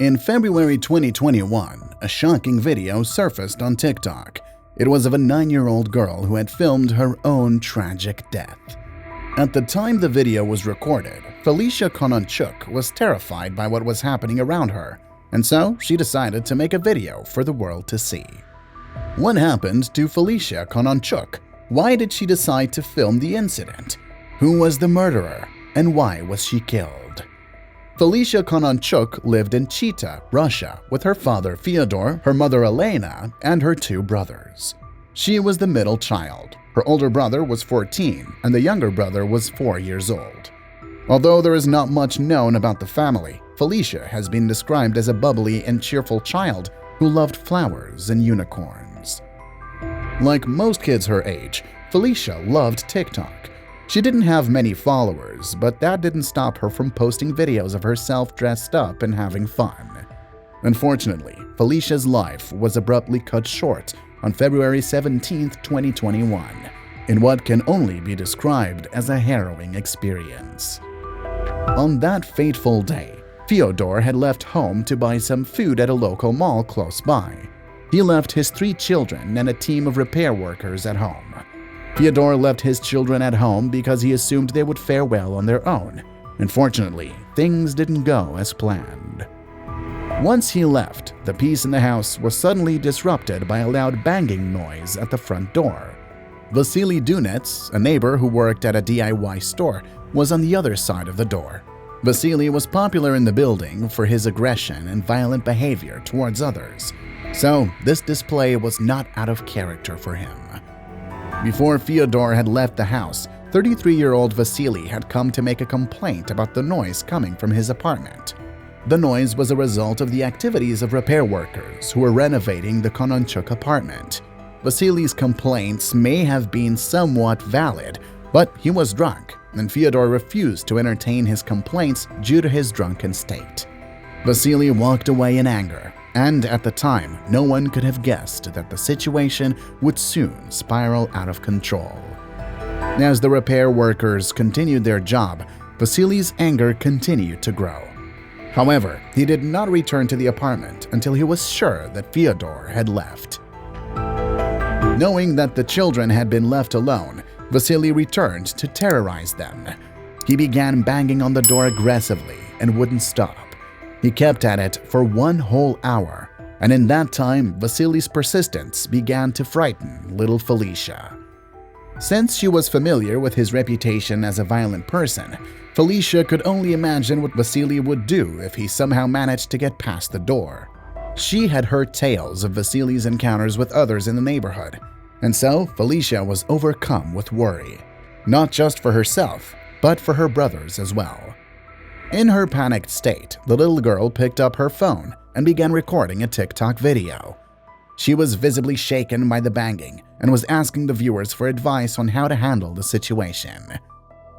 In February 2021, a shocking video surfaced on TikTok. It was of a 9-year-old girl who had filmed her own tragic death. At the time the video was recorded, Felicia Kononchuk was terrified by what was happening around her, and so she decided to make a video for the world to see. What happened to Felicia Kononchuk? Why did she decide to film the incident? Who was the murderer, and why was she killed? Felicia Kononchuk lived in Chita, Russia, with her father Fyodor, her mother Elena, and her 2 brothers. She was the middle child. Her older brother was 14, and the younger brother was 4 years old. Although there is not much known about the family, Felicia has been described as a bubbly and cheerful child who loved flowers and unicorns. Like most kids her age, Felicia loved TikTok. She didn't have many followers, but that didn't stop her from posting videos of herself dressed up and having fun. Unfortunately, Felicia's life was abruptly cut short on February 17, 2021, in what can only be described as a harrowing experience. On that fateful day, Fyodor had left home to buy some food at a local mall close by. He left his 3 children and a team of repair workers at home. Fyodor left his children at home because he assumed they would fare well on their own. Unfortunately, things didn't go as planned. Once he left, the peace in the house was suddenly disrupted by a loud banging noise at the front door. Vasily Dunets, a neighbor who worked at a DIY store, was on the other side of the door. Vasily was popular in the building for his aggression and violent behavior towards others, so this display was not out of character for him. Before Fyodor had left the house, 33-year-old Vasily had come to make a complaint about the noise coming from his apartment. The noise was a result of the activities of repair workers who were renovating the Kononchuk apartment. Vasily's complaints may have been somewhat valid, but he was drunk, and Fyodor refused to entertain his complaints due to his drunken state. Vasily walked away in anger, and at the time, no one could have guessed that the situation would soon spiral out of control. As the repair workers continued their job, Vasily's anger continued to grow. However, he did not return to the apartment until he was sure that Fyodor had left. Knowing that the children had been left alone, Vasily returned to terrorize them. He began banging on the door aggressively and wouldn't stop. He kept at it for 1 whole hour, and in that time, Vasily's persistence began to frighten little Felicia. Since she was familiar with his reputation as a violent person, Felicia could only imagine what Vasily would do if he somehow managed to get past the door. She had heard tales of Vasily's encounters with others in the neighborhood, and so Felicia was overcome with worry, not just for herself, but for her brothers as well. In her panicked state, the little girl picked up her phone and began recording a TikTok video. She was visibly shaken by the banging and was asking the viewers for advice on how to handle the situation.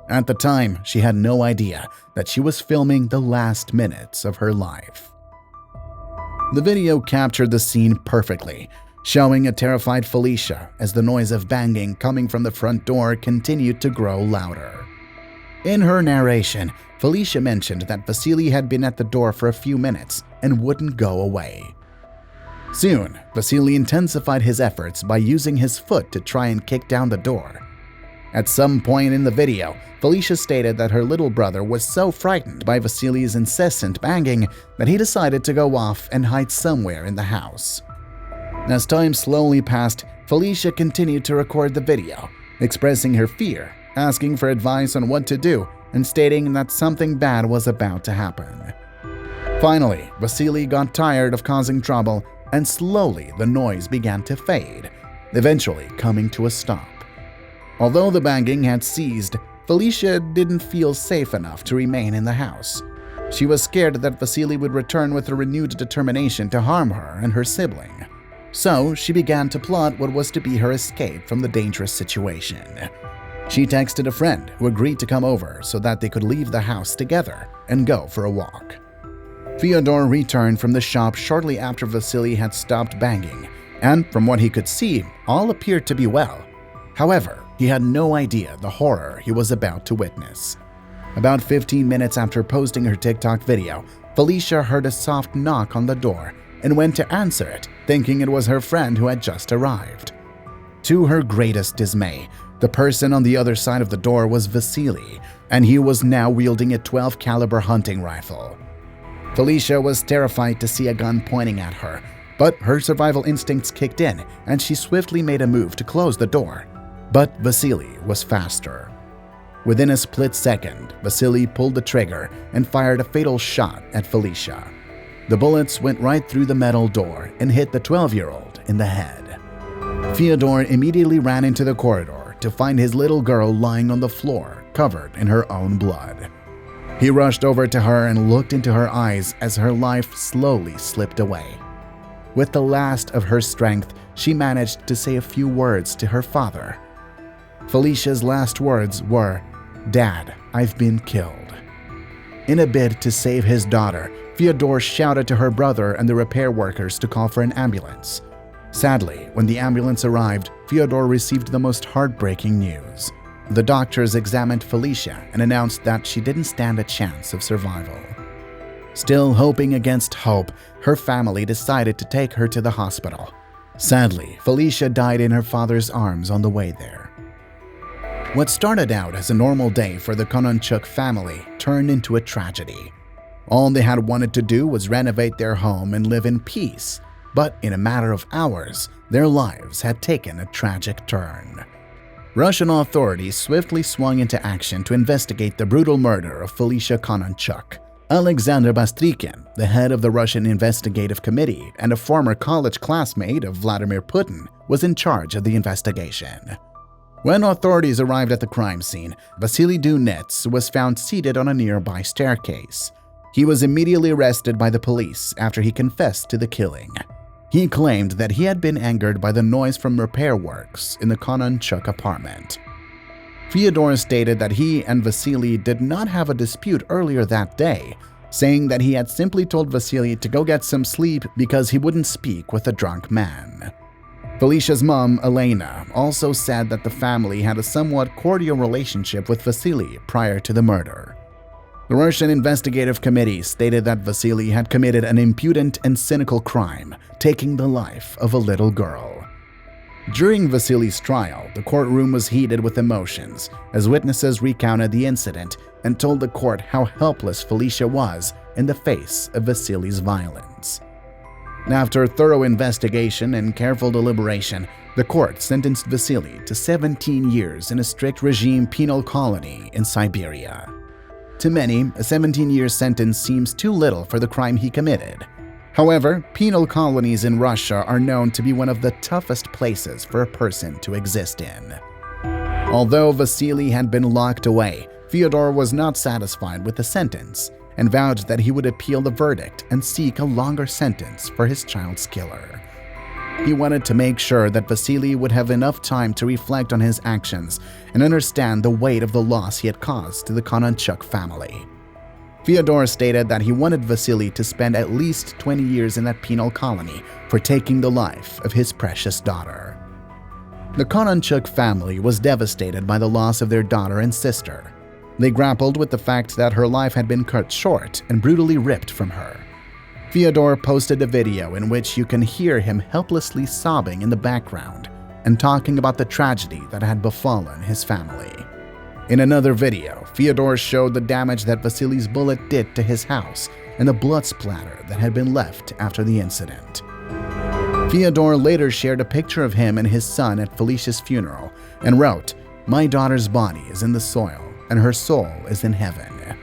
At the time, she had no idea that she was filming the last minutes of her life. The video captured the scene perfectly, showing a terrified Felicia as the noise of banging coming from the front door continued to grow louder. In her narration, Felicia mentioned that Vasily had been at the door for a few minutes and wouldn't go away. Soon, Vasily intensified his efforts by using his foot to try and kick down the door. At some point in the video, Felicia stated that her little brother was so frightened by Vasily's incessant banging that he decided to go off and hide somewhere in the house. As time slowly passed, Felicia continued to record the video, expressing her fear, asking for advice on what to do, and stating that something bad was about to happen. Finally, Vasily got tired of causing trouble, and slowly the noise began to fade, eventually coming to a stop. Although the banging had ceased, Felicia didn't feel safe enough to remain in the house. She was scared that Vasily would return with a renewed determination to harm her and her sibling. So she began to plot what was to be her escape from the dangerous situation. She texted a friend who agreed to come over so that they could leave the house together and go for a walk. Fyodor returned from the shop shortly after Vasily had stopped banging, and from what he could see, all appeared to be well. However, he had no idea the horror he was about to witness. About 15 minutes after posting her TikTok video, Felicia heard a soft knock on the door and went to answer it, thinking it was her friend who had just arrived. To her greatest dismay, the person on the other side of the door was Vasily, and he was now wielding a 12 caliber hunting rifle. Felicia was terrified to see a gun pointing at her, but her survival instincts kicked in and she swiftly made a move to close the door. But Vasily was faster. Within a split second, Vasily pulled the trigger and fired a fatal shot at Felicia. The bullets went right through the metal door and hit the 12-year-old in the head. Fyodor immediately ran into the corridor to find his little girl lying on the floor, covered in her own blood. He rushed over to her and looked into her eyes as her life slowly slipped away. With the last of her strength, she managed to say a few words to her father. Felicia's last words were, "Dad, I've been killed." In a bid to save his daughter, Fyodor shouted to her brother and the repair workers to call for an ambulance. Sadly, when the ambulance arrived, Fyodor received the most heartbreaking news. The doctors examined Felicia and announced that she didn't stand a chance of survival. Still hoping against hope, her family decided to take her to the hospital. Sadly, Felicia died in her father's arms on the way there. What started out as a normal day for the Kononchuk family turned into a tragedy. All they had wanted to do was renovate their home and live in peace, but in a matter of hours, their lives had taken a tragic turn. Russian authorities swiftly swung into action to investigate the brutal murder of Felicia Kononchuk. Alexander Bastrykin, the head of the Russian Investigative Committee and a former college classmate of Vladimir Putin, was in charge of the investigation. When authorities arrived at the crime scene, Vasily Dunets was found seated on a nearby staircase. He was immediately arrested by the police after he confessed to the killing. He claimed that he had been angered by the noise from repair works in the Kononchuk apartment. Fyodor stated that he and Vasily did not have a dispute earlier that day, saying that he had simply told Vasily to go get some sleep because he wouldn't speak with a drunk man. Felicia's mom, Elena, also said that the family had a somewhat cordial relationship with Vasily prior to the murder. The Russian Investigative Committee stated that Vasily had committed an impudent and cynical crime, taking the life of a little girl. During Vasily's trial, the courtroom was heated with emotions as witnesses recounted the incident and told the court how helpless Felicia was in the face of Vasily's violence. After thorough investigation and careful deliberation, the court sentenced Vasily to 17 years in a strict regime penal colony in Siberia. To many, a 17-year sentence seems too little for the crime he committed. However, penal colonies in Russia are known to be one of the toughest places for a person to exist in. Although Vasily had been locked away, Fyodor was not satisfied with the sentence and vowed that he would appeal the verdict and seek a longer sentence for his child's killer. He wanted to make sure that Vasily would have enough time to reflect on his actions and understand the weight of the loss he had caused to the Kononchuk family. Fyodor stated that he wanted Vasily to spend at least 20 years in that penal colony for taking the life of his precious daughter. The Kononchuk family was devastated by the loss of their daughter and sister. They grappled with the fact that her life had been cut short and brutally ripped from her. Fyodor posted a video in which you can hear him helplessly sobbing in the background and talking about the tragedy that had befallen his family. In another video, Fyodor showed the damage that Vasily's bullet did to his house and the blood splatter that had been left after the incident. Fyodor later shared a picture of him and his son at Felicia's funeral and wrote, "My daughter's body is in the soil and her soul is in heaven."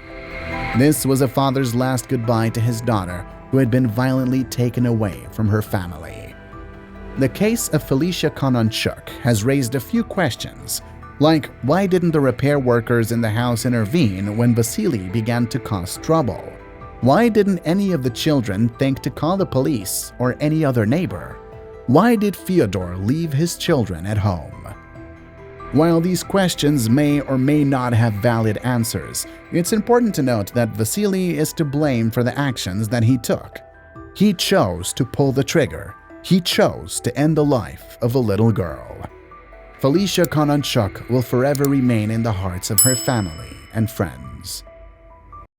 This was a father's last goodbye to his daughter, who had been violently taken away from her family. The case of Felicia Kononchuk has raised a few questions, like why didn't the repair workers in the house intervene when Vasily began to cause trouble? Why didn't any of the children think to call the police or any other neighbor? Why did Fyodor leave his children at home? While these questions may or may not have valid answers, it's important to note that Vasily is to blame for the actions that he took. He chose to pull the trigger. He chose to end the life of a little girl. Felicia Kononchuk will forever remain in the hearts of her family and friends.